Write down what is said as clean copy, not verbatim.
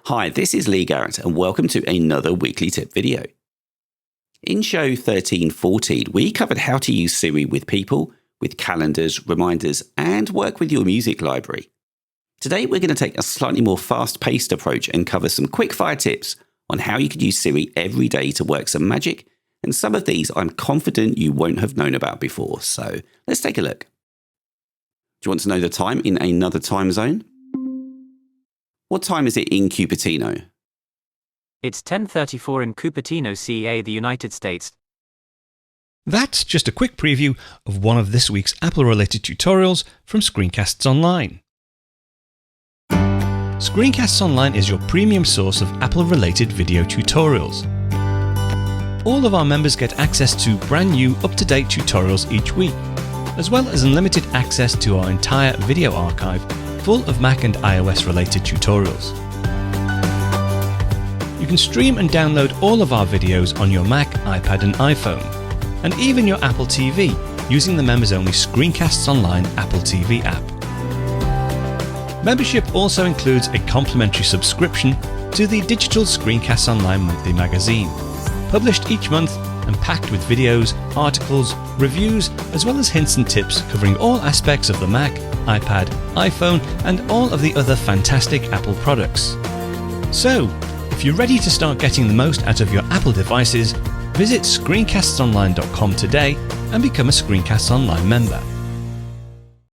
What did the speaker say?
Hi, this is Lee Garrett and welcome to another weekly tip video. In show 1314, we covered how to use Siri with people, with calendars, reminders, and work with your music library. Today, we're going to take a slightly more fast-paced approach and cover some quick-fire tips on how you could use Siri every day to work some magic, and some of these I'm confident you won't have known about before, so let's take a look. Do you want to know the time in another time zone? What time is it in Cupertino? It's 10:34 in Cupertino, CA, the United States. That's just a quick preview of one of this week's Apple-related tutorials from Screencasts Online. Screencasts Online is your premium source of Apple-related video tutorials. All of our members get access to brand new, up-to-date tutorials each week, as well as unlimited access to our entire video archive full of Mac and iOS-related tutorials. You can stream and download all of our videos on your Mac, iPad and iPhone, and even your Apple TV using the members-only Screencasts Online Apple TV app. Membership also includes a complimentary subscription to the digital Screencasts Online monthly magazine, published each month and packed with videos, articles, reviews, as well as hints and tips covering all aspects of the Mac, iPad, iPhone, and all of the other fantastic Apple products. So, if you're ready to start getting the most out of your Apple devices, visit screencastsonline.com today and become a Screencasts Online member.